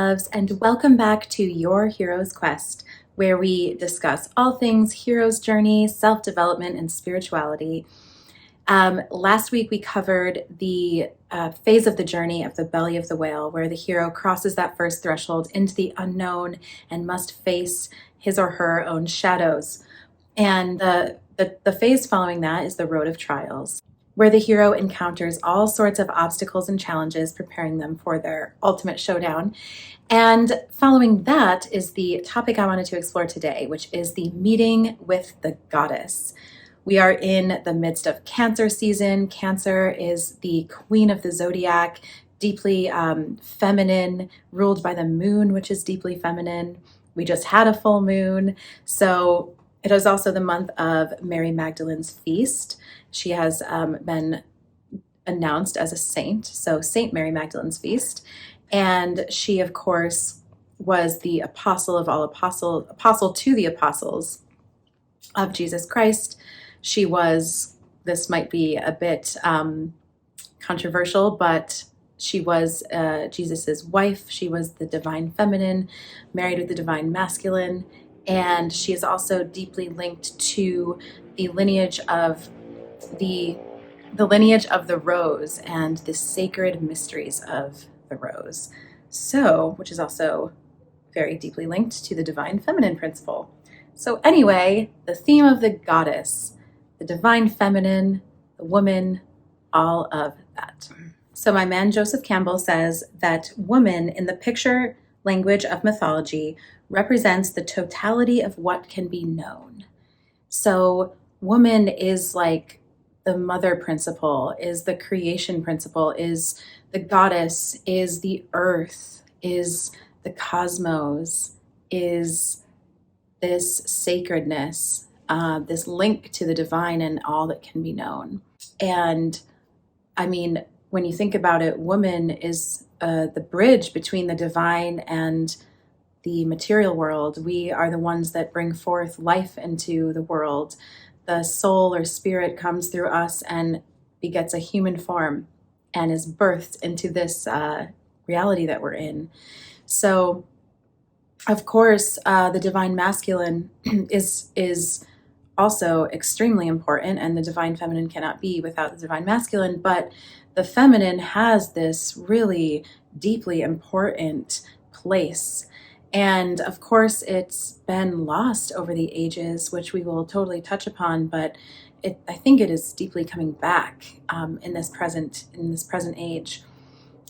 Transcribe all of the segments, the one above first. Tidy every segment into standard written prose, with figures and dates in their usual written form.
loves, and welcome back to Your Hero's Quest, where we discuss all things hero's journey, self-development, and spirituality. Last week we covered the phase of the journey of the belly of the whale, where the hero crosses that first threshold into the unknown and must face his or her own shadows. And the phase following that is the road of trials, where the hero encounters all sorts of obstacles and challenges, preparing them for their ultimate showdown. And following that is the topic I wanted to explore today, which is the meeting with the goddess. We are in the midst of Cancer season. Cancer is the queen of the zodiac, deeply feminine, ruled by the moon, which is deeply feminine. We just had a full moon. So it is also the month of Mary Magdalene's feast. She has been announced as a saint, so Saint Mary Magdalene's feast. And she, of course, was the apostle of all apostle to the apostles of Jesus Christ. She was, this might be a bit controversial, but she was Jesus's wife. She was the divine feminine, married with the divine masculine. And she is also deeply linked to the lineage of the rose and the sacred mysteries of the rose. So, which is also very deeply linked to the divine feminine principle. So anyway, the theme of the goddess, the divine feminine, the woman, all of that. So my man Joseph Campbell says that woman in the picture language of mythology represents the totality of what can be known. So woman is like the mother principle, is the creation principle, is the goddess, is the earth, is the cosmos, is this sacredness, this link to the divine and all that can be known. And I mean, when you think about it, woman is the bridge between the divine and the material world. We are the ones that bring forth life into the world. The soul or spirit comes through us and begets a human form and is birthed into this reality that we're in. So, of course, the divine masculine is also extremely important, and the divine feminine cannot be without the divine masculine, but the feminine has this really deeply important place. And of course, it's been lost over the ages, which we will totally touch upon, but I think it is deeply coming back in this present age.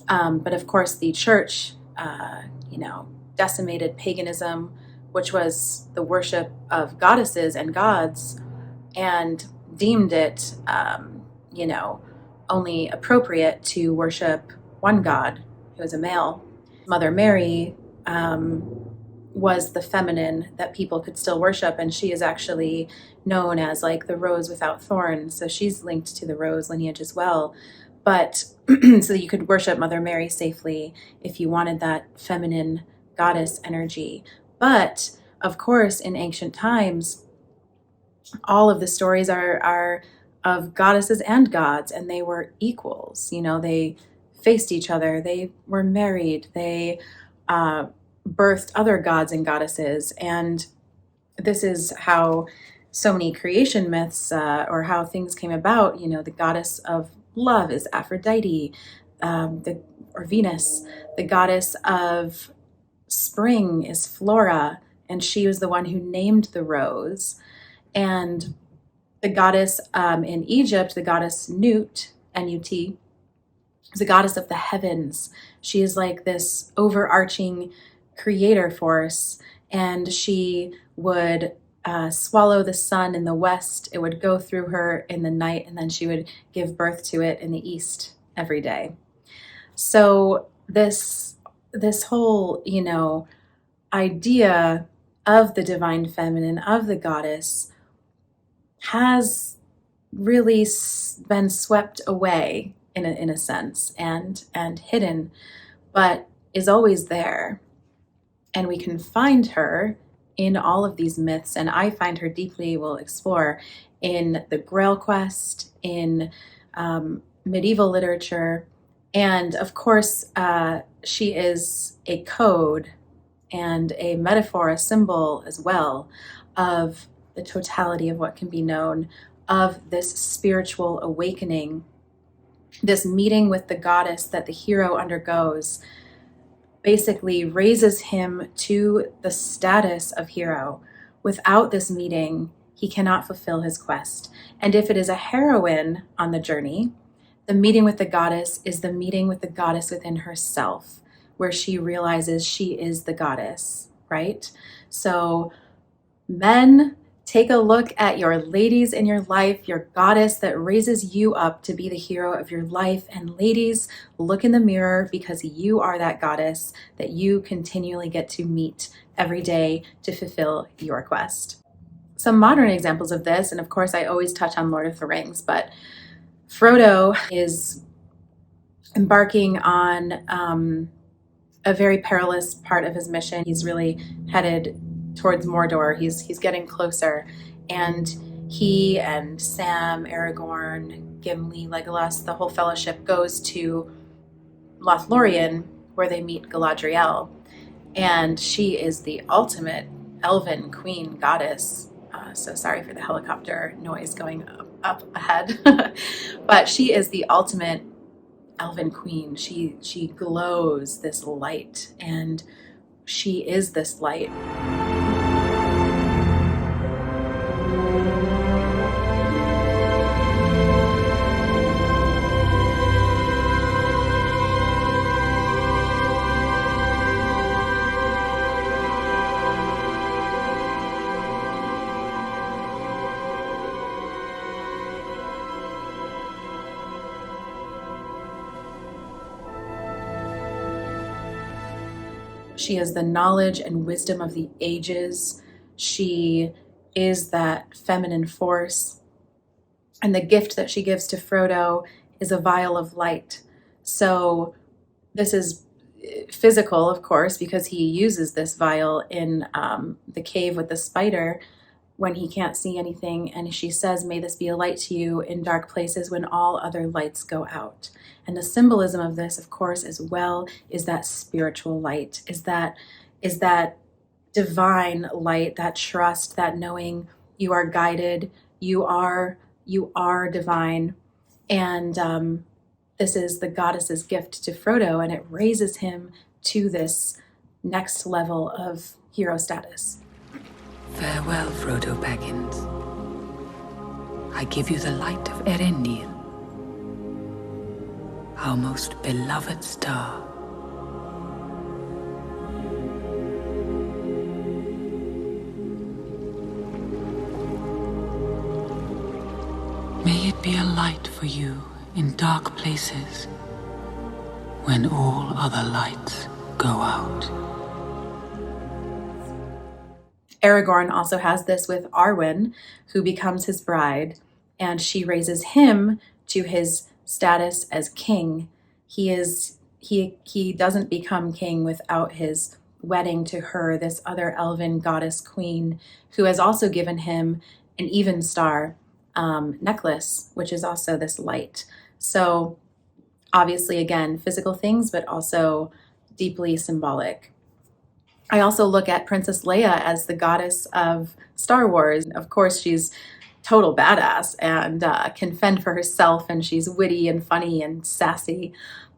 But of course, the church, decimated paganism, which was the worship of goddesses and gods, and deemed it, only appropriate to worship one god, who was a male. Mother Mary was the feminine that people could still worship, and she is actually known as like the rose without thorns, so she's linked to the rose lineage as well. But so you could worship Mother Mary safely if you wanted that feminine goddess energy. But of course, in ancient times, all of the stories are of goddesses and gods, and they were equals. They faced each other, they were married, they birthed other gods and goddesses. And this is how so many creation myths or how things came about. The goddess of love is Aphrodite, or Venus. The goddess of spring is Flora, and she was the one who named the rose. And the goddess in Egypt, the goddess Nut, N-U-T, is the goddess of the heavens. She is like this overarching creator force, and she would swallow the sun in the west. It would go through her in the night, and then she would give birth to it in the east every day. So this whole, idea of the divine feminine, of the goddess, has really been swept away in a sense and hidden, but is always there. And we can find her in all of these myths, and I find her deeply, we'll explore, in the Grail quest, in medieval literature, And of course, she is a code and a metaphor, a symbol as well of the totality of what can be known, of this spiritual awakening, this meeting with the goddess that the hero undergoes, basically raises him to the status of hero. Without this meeting, he cannot fulfill his quest. And if it is a heroine on the journey, the meeting with the goddess is the meeting with the goddess within herself, where she realizes she is the goddess, right? So men, take a look at your ladies in your life, your goddess that raises you up to be the hero of your life. And ladies, look in the mirror, because you are that goddess that you continually get to meet every day to fulfill your quest. Some modern examples of this, and of course I always touch on Lord of the Rings, but Frodo is embarking on a very perilous part of his mission. He's really headed towards Mordor. He's getting closer, and he and Sam, Aragorn, Gimli, Legolas, the whole fellowship goes to Lothlorien, where they meet Galadriel, and she is the ultimate elven queen goddess. So sorry for the helicopter noise going up ahead. But she is the ultimate elven queen. She glows this light, and she is this light. She is the knowledge and wisdom of the ages. She is that feminine force. And the gift that she gives to Frodo is a vial of light. So this is physical, of course, because he uses this vial in the cave with the spider when he can't see anything. And she says, "May this be a light to you in dark places when all other lights go out." And the symbolism of this, of course, as well, is that spiritual light, is that divine light, that trust, that knowing you are guided, you are divine. And this is the goddess's gift to Frodo, and it raises him to this next level of hero status. Farewell, Frodo Baggins. I give you the light of Erenil, our most beloved star. May it be a light for you in dark places when all other lights go out. Aragorn also has this with Arwen, who becomes his bride, and she raises him to his status as king. He doesn't become king without his wedding to her, this other elven goddess queen, who has also given him an even star necklace, which is also this light. So obviously, again, physical things, but also deeply symbolic. I also look at Princess Leia as the goddess of Star Wars. Of course, she's total badass and can fend for herself, and she's witty and funny and sassy.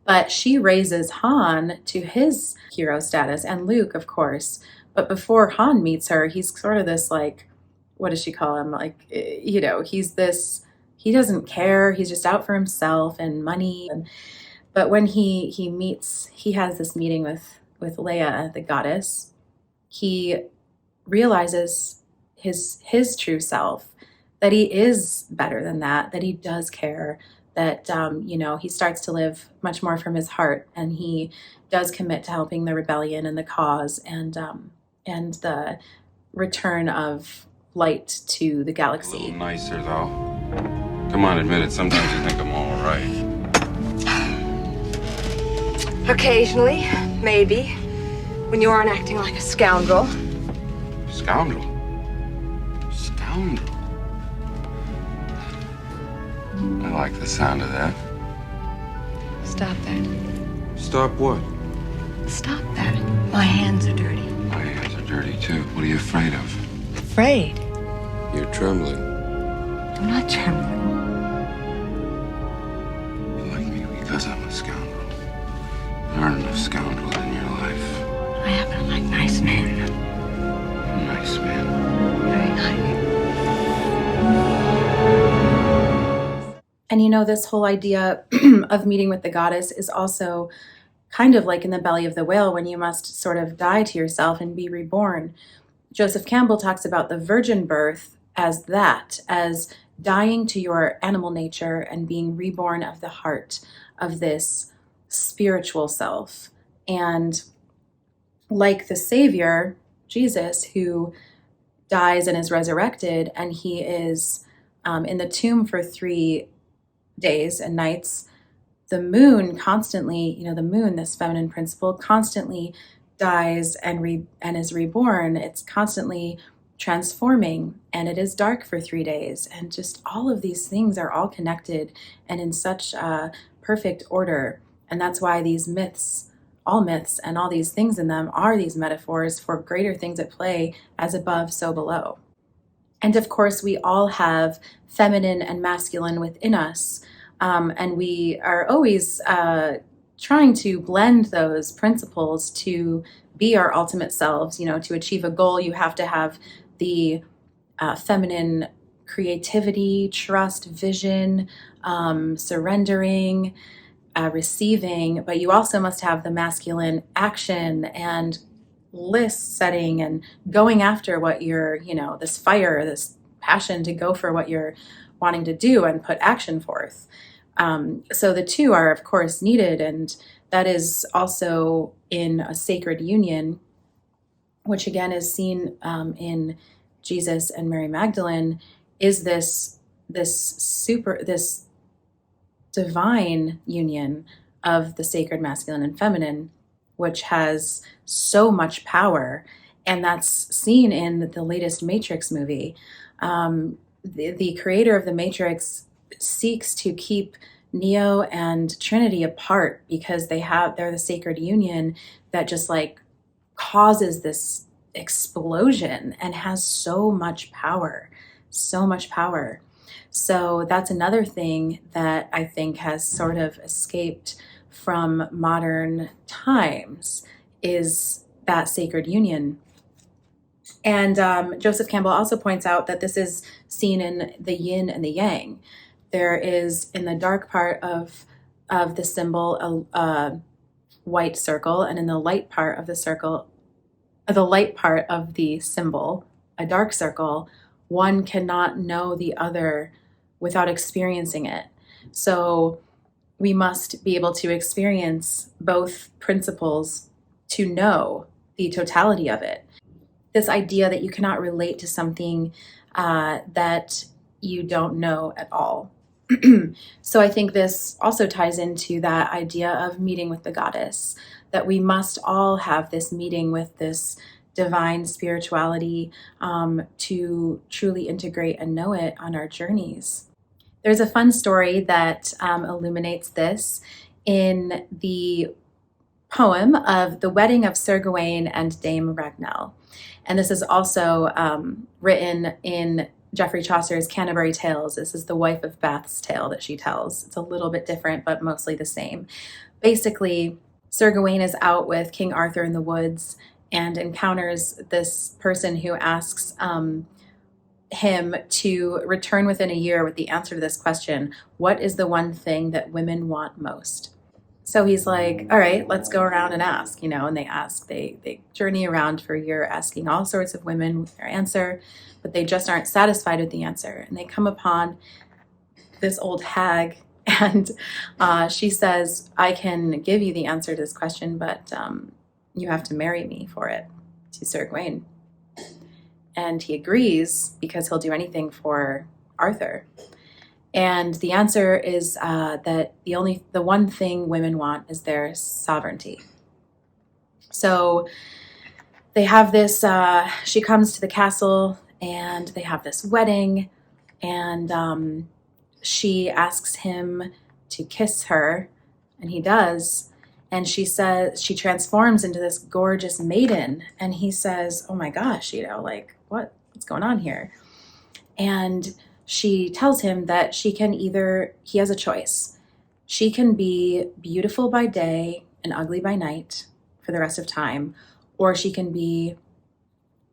But she raises Han to his hero status, and Luke, of course. But before Han meets her, he's sort of this, like, what does she call him? Like, he's this, he doesn't care. He's just out for himself and money. But when he has this meeting with Leia, the goddess, he realizes his true self, that he is better than that he does care, that he starts to live much more from his heart, and he does commit to helping the rebellion and the cause, and the return of light to the galaxy. A little nicer, though. Come on, admit it. Sometimes you think I'm all right. Occasionally, maybe, when you aren't acting like a scoundrel. Scoundrel? Scoundrel? I like the sound of that. Stop that. Stop what? Stop that. My hands are dirty. My hands are dirty, too. What are you afraid of? Afraid? You're trembling. I'm not trembling. You like me because I'm a scoundrel. There aren't enough scoundrels in your life. I happen to like nice men. Nice man. Very nice. And you know, this whole idea of meeting with the goddess is also kind of like in the belly of the whale, when you must sort of die to yourself and be reborn. Joseph Campbell talks about the virgin birth as that, as dying to your animal nature and being reborn of the heart, of this spiritual self. And like the Savior, Jesus, who dies and is resurrected, and he is in the tomb for 3 days and nights, the moon constantly, you know, the moon, this feminine principle, constantly dies and is reborn. It's constantly transforming, and it is dark for 3 days. And just all of these things are all connected and in such perfect order. And that's why these myths, all myths and all these things in them, are these metaphors for greater things at play, as above, so below. And of course, we all have feminine and masculine within us. And we are always trying to blend those principles to be our ultimate selves. You know, to achieve a goal, you have to have the feminine creativity, trust, vision, surrendering, receiving, but you also must have the masculine action and list setting and going after what you're, you know, this fire, this passion to go for what you're wanting to do and put action forth. So the two are, of course, needed, and that is also in a sacred union, which again is seen in Jesus and Mary Magdalene, is this divine union of the sacred masculine and feminine, which has so much power. And that's seen in the latest Matrix movie. The creator of the Matrix seeks to keep Neo and Trinity apart because they're the sacred union that just like causes this explosion and has so much power, so much power. So that's another thing that I think has sort of escaped from modern times, is that sacred union. And Joseph Campbell also points out that this is seen in the yin and the yang. There is, in the dark part of the symbol, a white circle, and in the light part of the circle, the light part of the symbol, a dark circle. One cannot know the other without experiencing it. So we must be able to experience both principles to know the totality of it. This idea that you cannot relate to something that you don't know at all. So I think this also ties into that idea of meeting with the goddess, that we must all have this meeting with this divine spirituality to truly integrate and know it on our journeys. There's a fun story that illuminates this in the poem of The Wedding of Sir Gawain and Dame Ragnell. And this is also written in Geoffrey Chaucer's Canterbury Tales. This is the wife of Bath's tale that she tells. It's a little bit different, but mostly the same. Basically, Sir Gawain is out with King Arthur in the woods and encounters this person who asks him to return within a year with the answer to this question: what is the one thing that women want most? So he's like, all right, let's go around and ask, you know, and they ask, they journey around for a year asking all sorts of women with their answer, but they just aren't satisfied with the answer. And they come upon this old hag, and she says, I can give you the answer to this question, but you have to marry me for it, to Sir Gawain. And he agrees because he'll do anything for Arthur. And the answer is that the one thing women want is their sovereignty. So they have this, she comes to the castle and they have this wedding, and she asks him to kiss her And he does. And she says, she transforms into this gorgeous maiden. And he says, oh my gosh, like, what's going on here? And she tells him that he has a choice. She can be beautiful by day and ugly by night for the rest of time, or she can be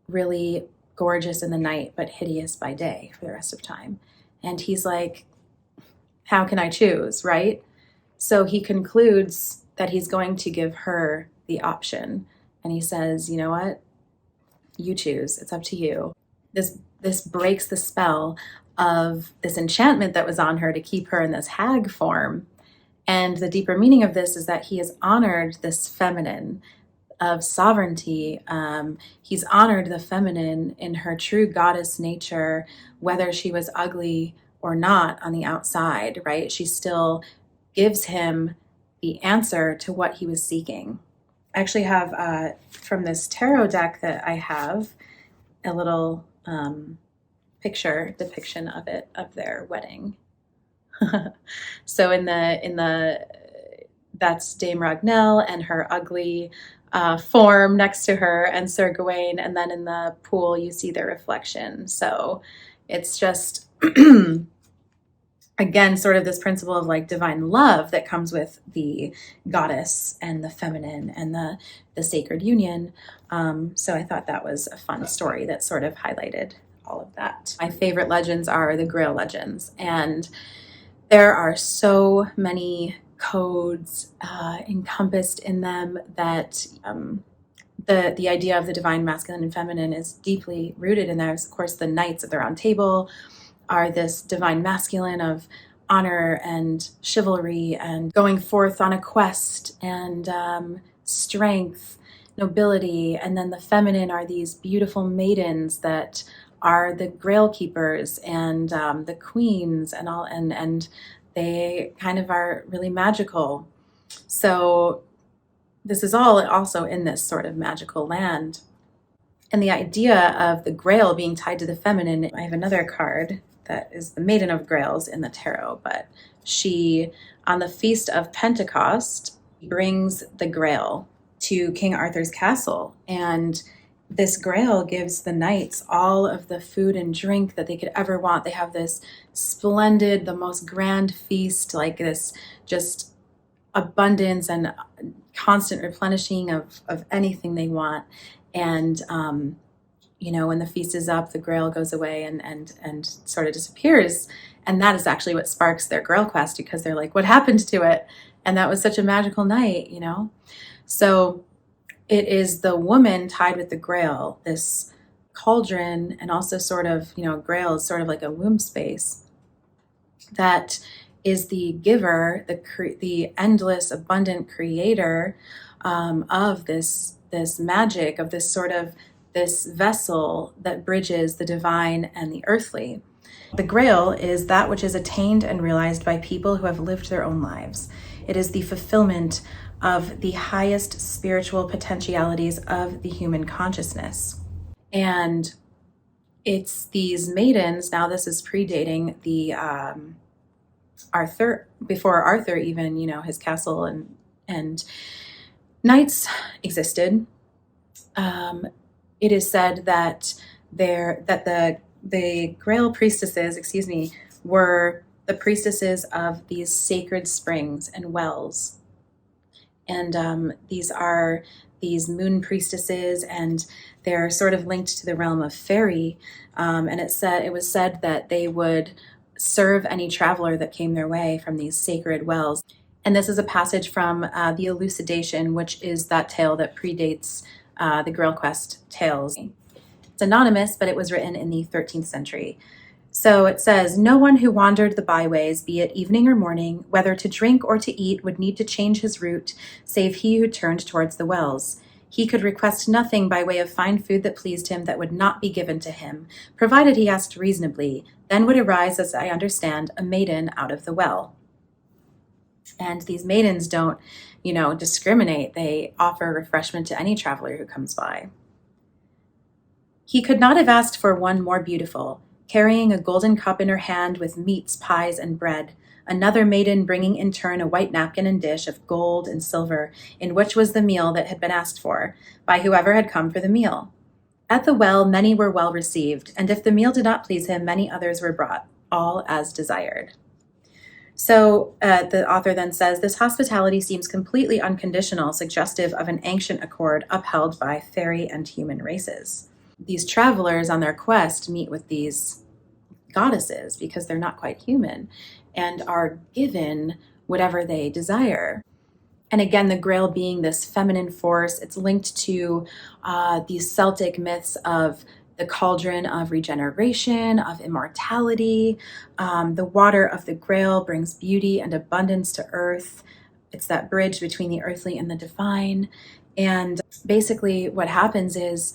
really gorgeous in the night, but hideous by day for the rest of time. And he's like, how can I choose, right? So he concludes that he's going to give her the option. And he says, you know what? You choose. It's up to you. This breaks the spell of this enchantment that was on her to keep her in this hag form. And the deeper meaning of this is that he has honored this feminine of sovereignty. He's honored the feminine in her true goddess nature, whether she was ugly or not on the outside, right? She still gives him the answer to what he was seeking. I actually have, from this tarot deck that I have, a little depiction of it, of their wedding. So that's Dame Ragnell and her ugly form next to her, and Sir Gawain, and then in the pool you see their reflection. So it's just again, sort of this principle of like divine love that comes with the goddess and the feminine and the sacred union. So I thought that was a fun story that sort of highlighted all of that. My favorite legends are the Grail legends, and there are so many codes encompassed in them that the idea of the divine masculine and feminine is deeply rooted in there. Of course, the knights of the round table are this divine masculine of honor and chivalry and going forth on a quest and strength, nobility. And then the feminine are these beautiful maidens that are the Grail Keepers and the queens and all, and they kind of are really magical. So this is all also in this sort of magical land. And the idea of the Grail being tied to the feminine, I have another card that is the Maiden of Grails in the tarot, but she, on the Feast of Pentecost, brings the Grail to King Arthur's castle. And this Grail gives the knights all of the food and drink that they could ever want. They have this splendid, the most grand feast, like this just abundance and constant replenishing of anything they want. And when the feast is up, the Grail goes away and sort of disappears. And that is actually what sparks their Grail quest, because they're like, what happened to it? And that was such a magical night, So it is the woman tied with the Grail, this cauldron, and also sort of, Grail is sort of like a womb space, that is the giver, the endless, abundant creator of this magic, of this vessel that bridges the divine and the earthly. The Grail is that which is attained and realized by people who have lived their own lives. It is the fulfillment of the highest spiritual potentialities of the human consciousness. And it's these maidens, now this is predating the Arthur, before Arthur even, his castle and knights existed. It is said that the Grail Priestesses, were the priestesses of these sacred springs and wells. And these are these moon priestesses, and they're sort of linked to the realm of fairy. And it was said that they would serve any traveler that came their way from these sacred wells. And this is a passage from the Elucidation, which is that tale that predates the Grail Quest tales. It's anonymous, but it was written in the 13th century. So it says, no one who wandered the byways, be it evening or morning, whether to drink or to eat, would need to change his route, save he who turned towards the wells. He could request nothing by way of fine food that pleased him that would not be given to him, provided he asked reasonably. Then would arise, as I understand, a maiden out of the well. And these maidens don't, discriminate. They offer refreshment to any traveler who comes by. He could not have asked for one more beautiful. carrying a golden cup in her hand with meats, pies, and bread. Another maiden bringing in turn a white napkin and dish of gold and silver, in which was the meal that had been asked for, by whoever had come for the meal. At the well, many were well received, and if the meal did not please him, many others were brought, all as desired. So the author then says, this hospitality seems completely unconditional, suggestive of an ancient accord upheld by fairy and human races. These travelers on their quest meet with these goddesses because they're not quite human and are given whatever they desire. And again, the Grail being this feminine force, it's linked to these Celtic myths of the cauldron of regeneration, of immortality. The water of the Grail brings beauty and abundance to earth. It's that bridge between the earthly and the divine. And basically what happens is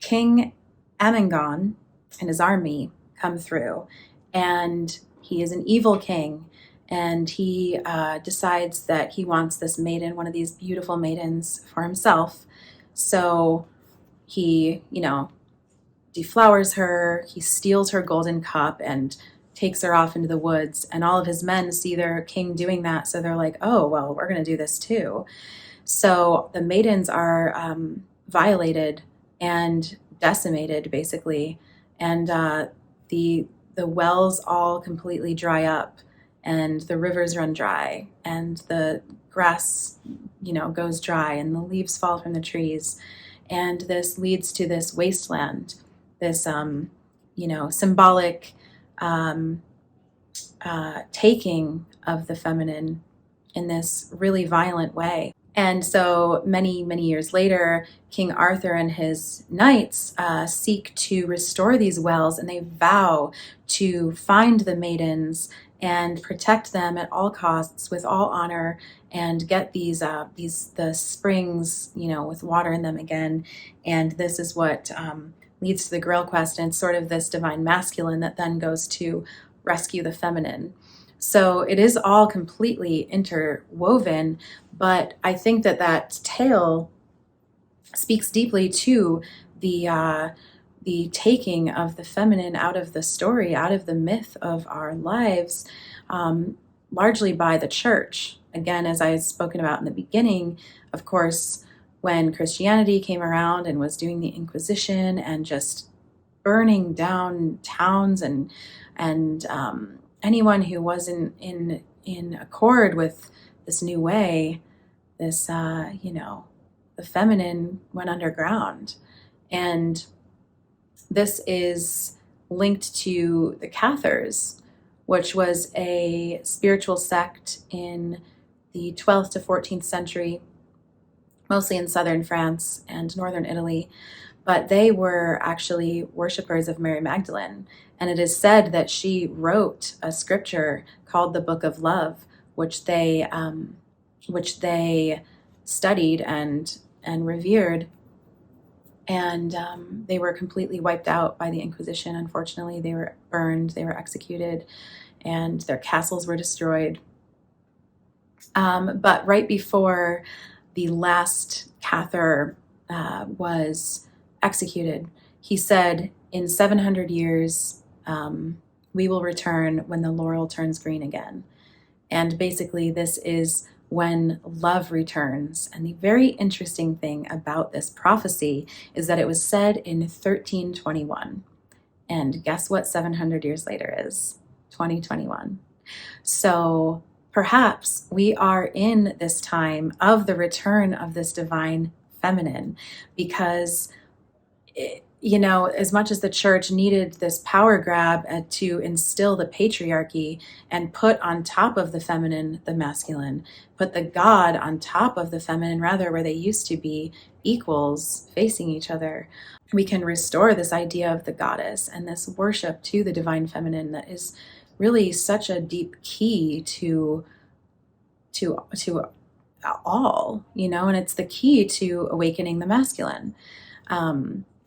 King Amangon and his army come through, and he is an evil king, and he decides that he wants this maiden, one of these beautiful maidens, for himself. So he, deflowers her, he steals her golden cup and takes her off into the woods, and all of his men see their king doing that, so they're like, oh, well, we're going to do this too. So the maidens are violated and decimated, basically, and the wells all completely dry up, and the rivers run dry, and the grass, goes dry, and the leaves fall from the trees, and this leads to this wasteland, this symbolic taking of the feminine in this really violent way. And so many, many years later, King Arthur and his knights seek to restore these wells, and they vow to find the maidens and protect them at all costs with all honor, and get the springs, with water in them again. And this is what leads to the Grail quest, and it's sort of this divine masculine that then goes to rescue the feminine. So it is all completely interwoven, but I think that tale speaks deeply to the taking of the feminine out of the story, out of the myth of our lives, largely by the church. Again, as I had spoken about in the beginning, of course, when Christianity came around and was doing the Inquisition and just burning down towns and anyone who wasn't in accord with this new way, this, the feminine went underground. And this is linked to the Cathars, which was a spiritual sect in the 12th to 14th century, mostly in southern France and northern Italy. But they were actually worshipers of Mary Magdalene. And it is said that she wrote a scripture called the Book of Love, which they studied and revered. And they were completely wiped out by the Inquisition. Unfortunately, they were burned, they were executed, and their castles were destroyed. But right before the last Cathar was executed, he said, in 700 years, we will return when the laurel turns green again. And basically, this is when love returns. And the very interesting thing about this prophecy is that it was said in 1321. And guess what 700 years later is? 2021. So perhaps we are in this time of the return of this divine feminine, because as much as the church needed this power grab to instill the patriarchy and put on top of the feminine the masculine, put the God on top of the feminine, rather, where they used to be equals facing each other, we can restore this idea of the goddess and this worship to the divine feminine that is really such a deep key to all, and it's the key to awakening the masculine.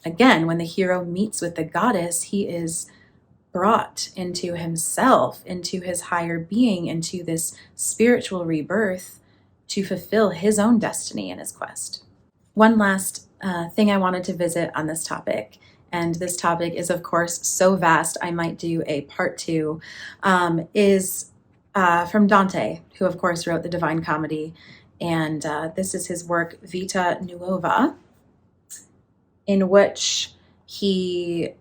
Again, when the hero meets with the goddess, he is brought into himself, into his higher being, into this spiritual rebirth to fulfill his own destiny in his quest. One last thing I wanted to visit on this topic, and this topic is, of course, so vast I might do a part two, is from Dante, who, of course, wrote the Divine Comedy. And this is his work, Vita Nuova, in which he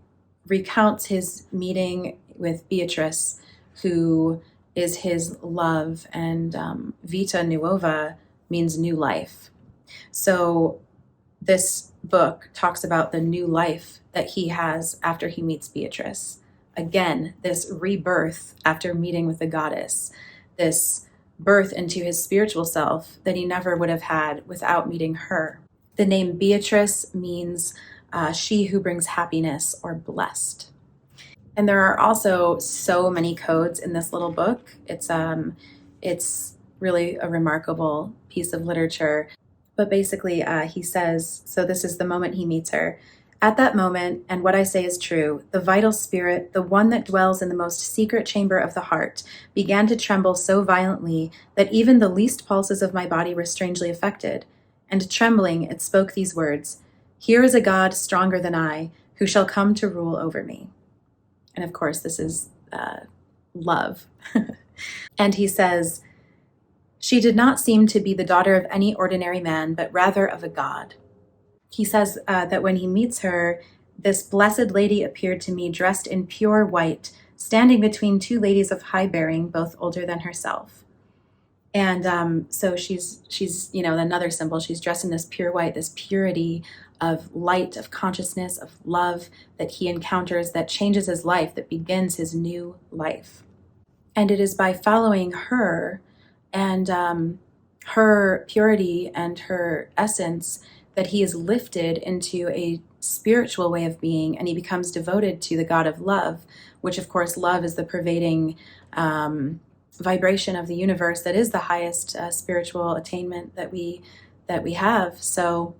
recounts his meeting with Beatrice, who is his love, and Vita Nuova means new life. So this book talks about the new life that he has after he meets Beatrice. Again, this rebirth after meeting with the goddess, this birth into his spiritual self that he never would have had without meeting her. The name Beatrice means she who brings happiness or blessed. And there are also so many codes in this little book. It's really a remarkable piece of literature. But basically, he says, so this is the moment he meets her. At that moment, and what I say is true, the vital spirit, the one that dwells in the most secret chamber of the heart, began to tremble so violently that even the least pulses of my body were strangely affected. And trembling, it spoke these words, "Here is a God stronger than I, who shall come to rule over me." And of course, this is love. And he says, "She did not seem to be the daughter of any ordinary man, but rather of a god." He says that when he meets her, this blessed lady appeared to me dressed in pure white, standing between two ladies of high bearing, both older than herself. And so she's another symbol. She's dressed in this pure white, this purity of light, of consciousness, of love that he encounters, that changes his life, that begins his new life. And it is by following her and her purity and her essence that he is lifted into a spiritual way of being, and he becomes devoted to the God of love, which, of course, love is the pervading vibration of the universe that is the highest spiritual attainment that we have. So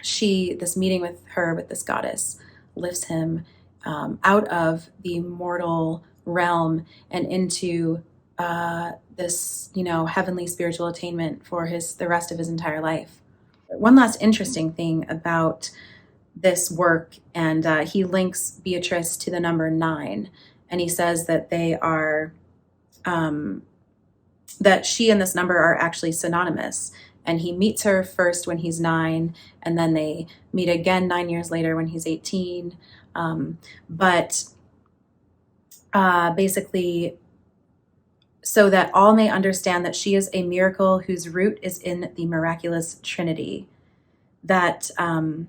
this meeting with her, with this goddess, lifts him out of the mortal realm and into this, heavenly spiritual attainment for the rest of his entire life. One last interesting thing about this work, and he links Beatrice to the number 9, and he says that they are, that she and this number are actually synonymous. And he meets her first when he's 9, and then they meet again 9 years later when he's 18. But basically, so that all may understand that she is a miracle whose root is in the miraculous Trinity. That, the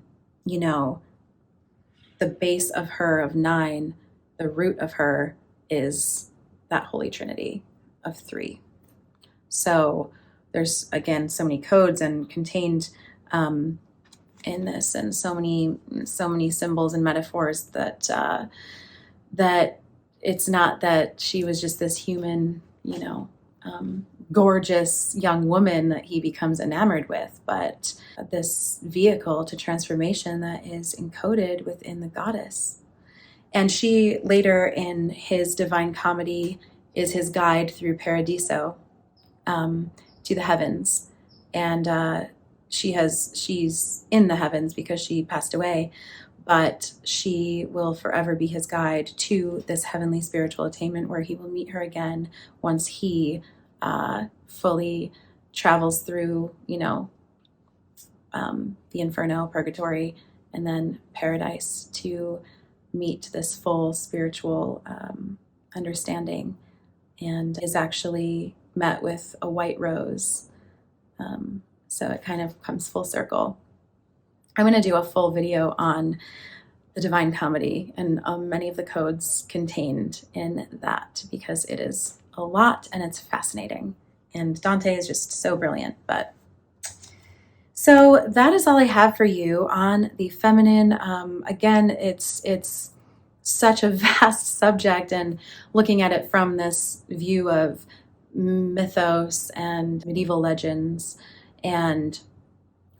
base of her, of 9, the root of her is that Holy Trinity of 3. So there's, again, so many codes and contained in this, and so many symbols and metaphors that that it's not that she was just this human, gorgeous young woman that he becomes enamored with, but this vehicle to transformation that is encoded within the goddess. And she later in his Divine Comedy is his guide through Paradiso, to the heavens. And she's in the heavens because she passed away, but she will forever be his guide to this heavenly spiritual attainment where he will meet her again once he fully travels through, the inferno, purgatory, and then paradise to meet this full spiritual understanding, and is actually met with a white rose. So it kind of comes full circle. I'm going to do a full video on the Divine Comedy and many of the codes contained in that, because it is a lot and it's fascinating. And Dante is just so brilliant. But so that is all I have for you on the feminine. Again, it's such a vast subject, and looking at it from this view of mythos and medieval legends and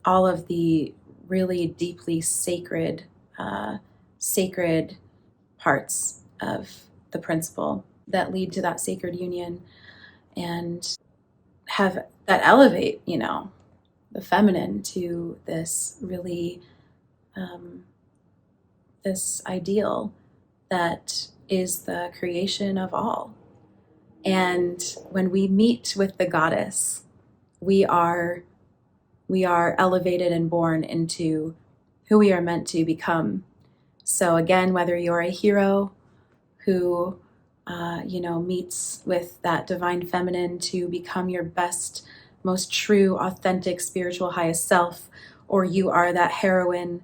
all of the really deeply sacred parts of the principle that lead to that sacred union and have that elevate, the feminine to this really this ideal that is the creation of all. And when we meet with the goddess, we are elevated and born into who we are meant to become. So again, whether you're a hero who meets with that divine feminine to become your best, most true, authentic, spiritual, highest self, or you are that heroine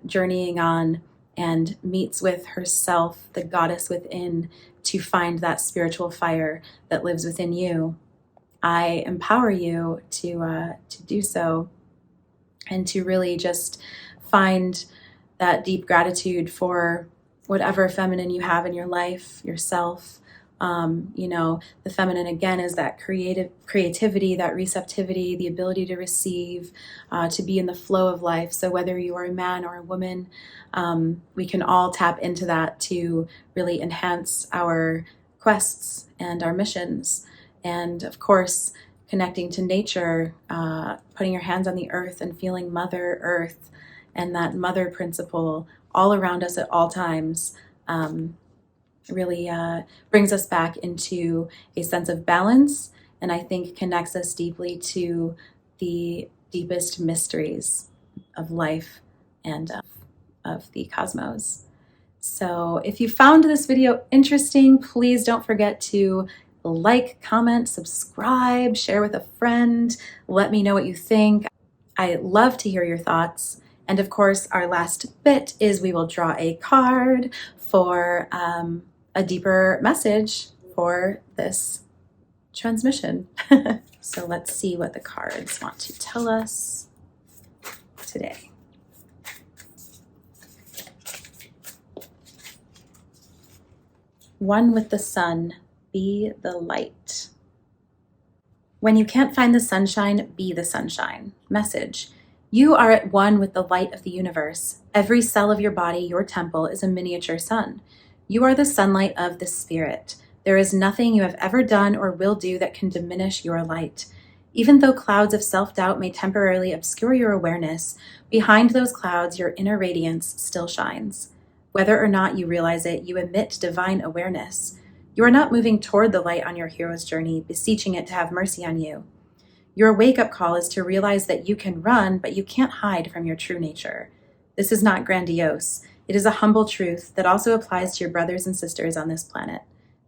journeying on and meets with herself, the goddess within, to find that spiritual fire that lives within you, I empower you to do so, and to really just find that deep gratitude for whatever feminine you have in your life, yourself. The feminine, again, is that creativity, that receptivity, the ability to receive, to be in the flow of life. So whether you are a man or a woman, we can all tap into that to really enhance our quests and our missions. And of course, connecting to nature, putting your hands on the earth and feeling Mother Earth and that mother principle all around us at all times, really brings us back into a sense of balance, and I think connects us deeply to the deepest mysteries of life and of the cosmos. So if you found this video interesting, please don't forget to like, comment, subscribe, share with a friend. Let me know what you think. I love to hear your thoughts. And of course, our last bit is we will draw a card for a deeper message for this transmission. So let's see what the cards want to tell us today. One with the sun, be the light. When you can't find the sunshine, be the sunshine. Message: you are at one with the light of the universe. Every cell of your body, your temple, is a miniature sun. You are the sunlight of the spirit. There is nothing you have ever done or will do that can diminish your light. Even though clouds of self-doubt may temporarily obscure your awareness, behind those clouds, your inner radiance still shines. Whether or not you realize it, you emit divine awareness. You are not moving toward the light on your hero's journey, beseeching it to have mercy on you. Your wake-up call is to realize that you can run, but you can't hide from your true nature. This is not grandiose. It is a humble truth that also applies to your brothers and sisters on this planet.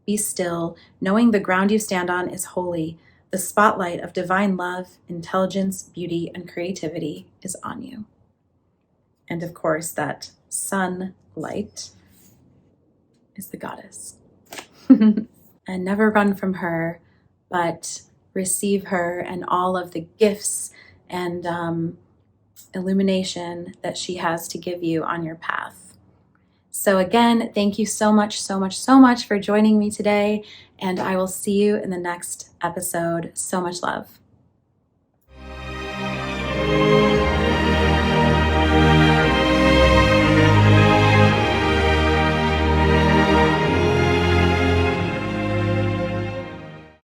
Be still, knowing the ground you stand on is holy. The spotlight of divine love, intelligence, beauty, and creativity is on you. And of course, that sunlight is the goddess. And never run from her, but receive her and all of the gifts and illumination that she has to give you on your path. So again, thank you so much for joining me today, and I will see you in the next episode. So much love.